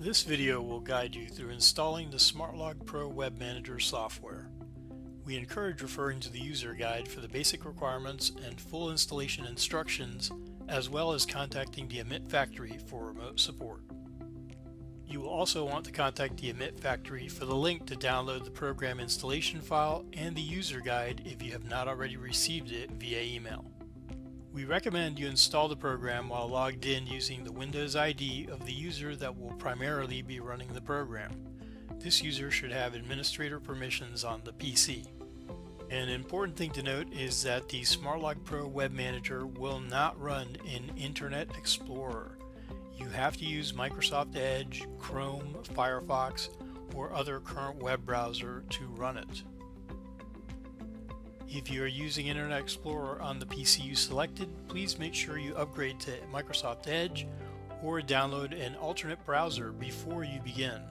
This video will guide you through installing the SmartLog Pro Web Manager software. We encourage referring to the user guide for the basic requirements and full installation instructions, as well as contacting the Emit factory for remote support. You will also want to contact the Emit factory for the link to download the program installation file and the user guide if you have not already received it via email. We recommend you install the program while logged in using the Windows ID of the user that will primarily be running the program. This user should have administrator permissions on the PC. An important thing to note is that the SmartLog Pro Web Manager will not run in Internet Explorer. You have to use Microsoft Edge, Chrome, Firefox, or other current web browser to run it. If you are using Internet Explorer on the PC you selected, please make sure you upgrade to Microsoft Edge or download an alternate browser before you begin.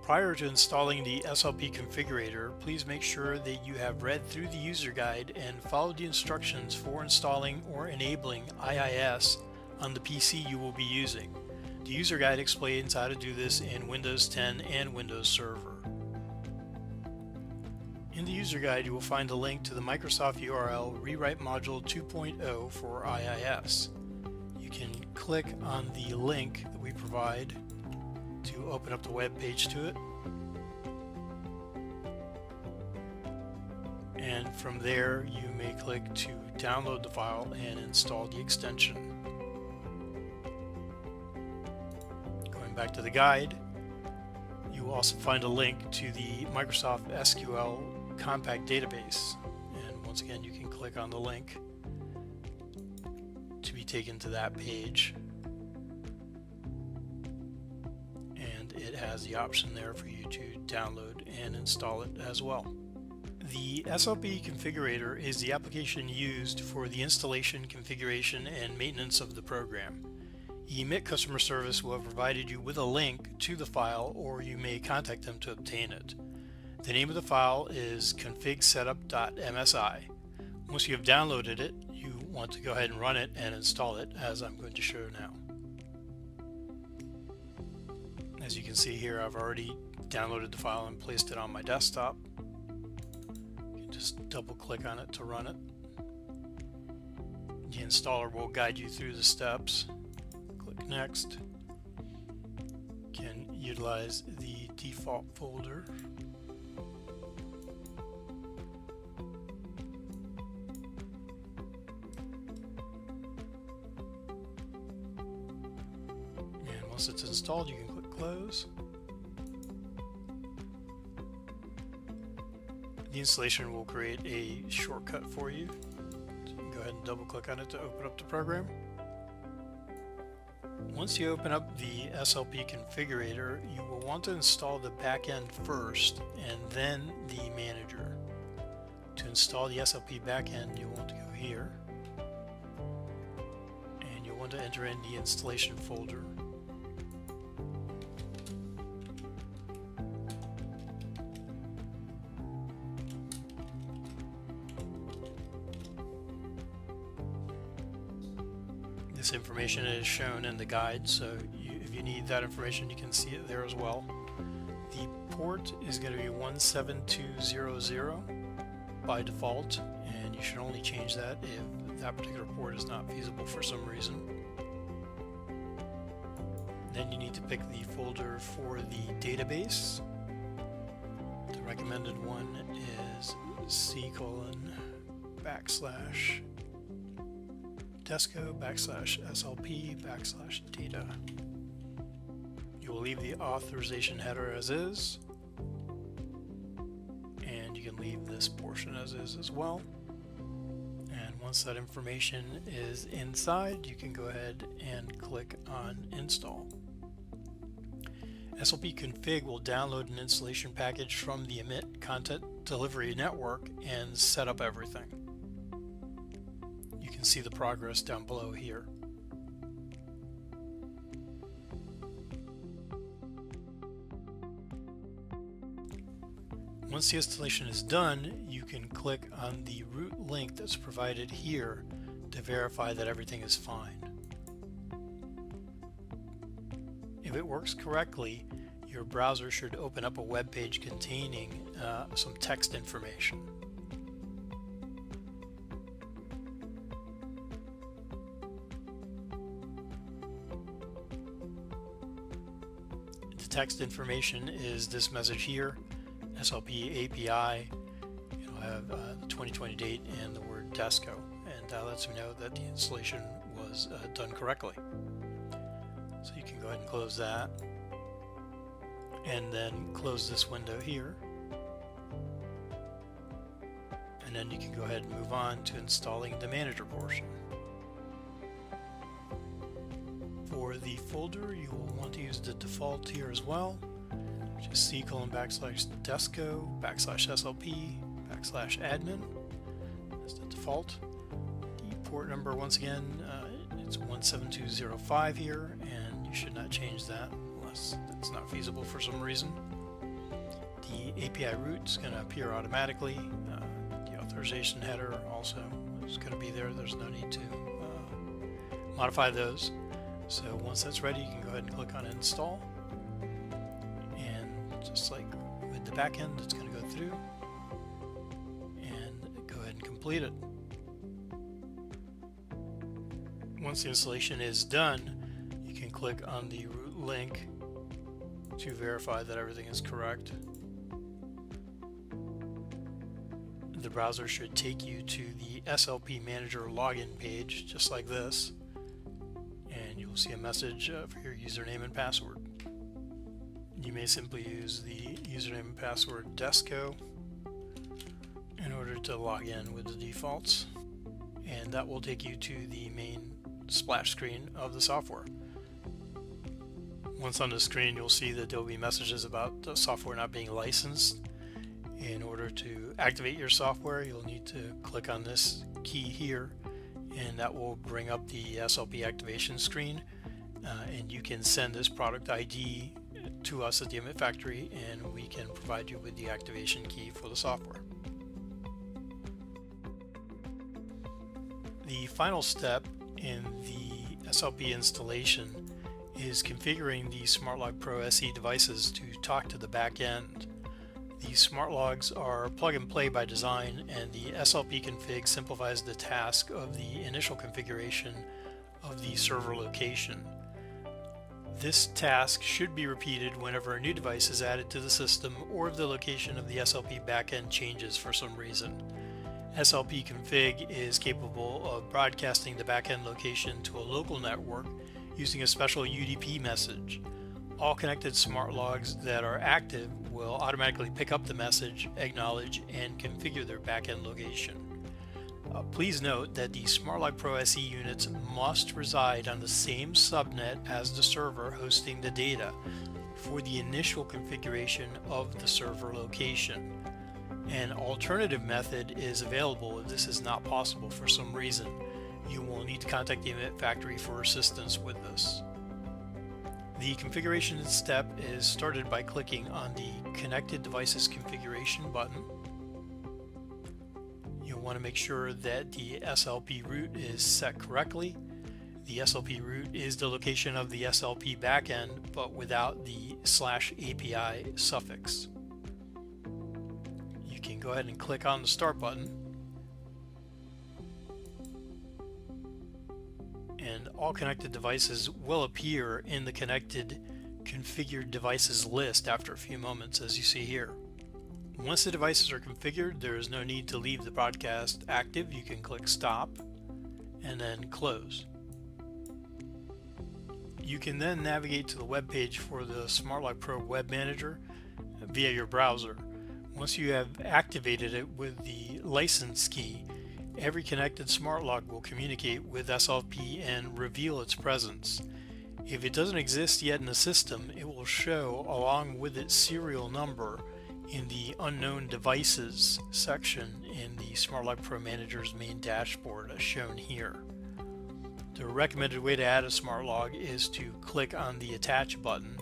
Prior to installing the SLP configurator, please make sure that you have read through the user guide and followed the instructions for installing or enabling IIS on the PC you will be using. The user guide explains how to do this in Windows 10 and Windows Server. In the user guide, you will find a link to the Microsoft URL Rewrite Module 2.0 for IIS. You can click on the link that we provide to open up the web page to it. And from there, you may click to download the file and install the extension. Going back to the guide, you will also find a link to the Microsoft SQL compact database, and once again you can click on the link to be taken to that page, and it has the option there for you to download and install it as well. The SLP configurator is the application used for the installation, configuration, and maintenance of the program. Emit customer service will have provided you with a link to the file, or you may contact them to obtain it. The name of the file is configsetup.msi. Once you have downloaded it, you want to go ahead and run it and install it, as I'm going to show now. As you can see here, I've already downloaded the file and placed it on my desktop. You can just double click on it to run it. The installer will guide you through the steps. Click Next. You can utilize the default folder. Once it's installed, you can click Close. The installation will create a shortcut for you. So you can go ahead and double click on it to open up the program. Once you open up the SLP configurator, you will want to install the backend first and then the manager. To install the SLP backend, you'll want to go here, and you'll want to enter in the installation folder. This information is shown in the guide, so if you need that information, you can see it there as well. The port is going to be 17200 by default, and you should only change that if that particular port is not feasible for some reason. Then you need to pick the folder for the database. The recommended one is c:/desco/slp/data. You will leave the authorization header as is, and you can leave this portion as is as well. And once that information is inside, you can go ahead and click on Install. SLP config will download an installation package from the Emit Content Delivery Network and set up everything. You can see the progress down below here. Once the installation is done, you can click on the root link that's provided here to verify that everything is fine. it works correctly, your browser should open up a web page containing some text information. The text information is this message here, SLP API. It'll have the 2020 date and the word desco, and that lets me know that the installation was done correctly. So you can go ahead and close that, and then close this window here, and then you can go ahead and move on to installing the manager portion. For the folder, you will want to use the default here as well, which is C:\desco /SLP /admin. That's the default. The port number, once again, it's 17205 here, and you should not change that unless it's not feasible for some reason. The API root is going to appear automatically. The authorization header also is going to be there. There's no need to modify those. So once that's ready, you can go ahead and click on install, and just like with the back end, it's going to go through and go ahead and complete it. Once the installation is done, you can click on the root link to verify that everything is correct. The browser should take you to the SLP Manager login page, just like this, and you will see a message for your username and password. You may simply use the username and password desco in order to log in with the defaults, and that will take you to the main splash screen of the software. Once on the screen, you'll see that there will be messages about the software not being licensed. In order to activate your software, you'll need to click on this key here, and that will bring up the SLP activation screen, and you can send this product ID to us at the Emmet Factory, and we can provide you with the activation key for the software. The final step in the SLP installation is configuring the SmartLog Pro SE devices to talk to the back end. The SmartLogs are plug and play by design, and the SLP config simplifies the task of the initial configuration of the server location. This task should be repeated whenever a new device is added to the system or if the location of the SLP backend changes for some reason. SLP config is capable of broadcasting the backend location to a local network using a special UDP message. All connected SmartLogs that are active will automatically pick up the message, acknowledge, and configure their backend location. Please note that the SmartLog Pro SE units must reside on the same subnet as the server hosting the data for the initial configuration of the server location. An alternative method is available if this is not possible for some reason. You will need to contact the Emmet Factory for assistance with this. The configuration step is started by clicking on the Connected Devices Configuration button. You'll want to make sure that the SLP root is set correctly. The SLP root is the location of the SLP backend, but without the /API suffix. You can go ahead and click on the Start button, and all connected devices will appear in the Connected Configured Devices list after a few moments, as you see here. Once the devices are configured, there is no need to leave the broadcast active. You can click Stop and then Close. You can then navigate to the web page for the SmartLog Pro Web Manager via your browser. Once you have activated it with the license key, every connected SmartLog will communicate with SLP and reveal its presence. If it doesn't exist yet in the system, it will show along with its serial number in the Unknown Devices section in the SmartLog Pro Manager's main dashboard, as shown here. The recommended way to add a SmartLog is to click on the Attach button,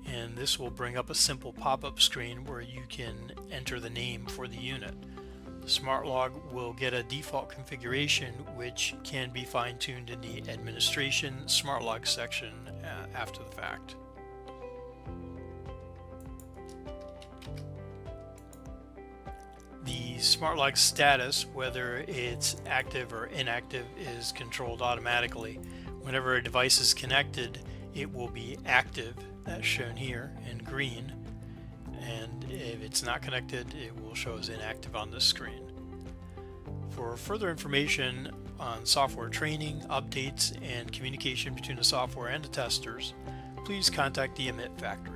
and this will bring up a simple pop-up screen where you can enter the name for the unit. The SmartLog will get a default configuration which can be fine-tuned in the Administration SmartLog section after the fact. The SmartLog status, whether it's active or inactive, is controlled automatically. Whenever a device is connected, it will be active, that's shown here in green, and if it's not connected, it will show as inactive on this screen. For further information on software training, updates, and communication between the software and the testers, please contact the Emit Factory.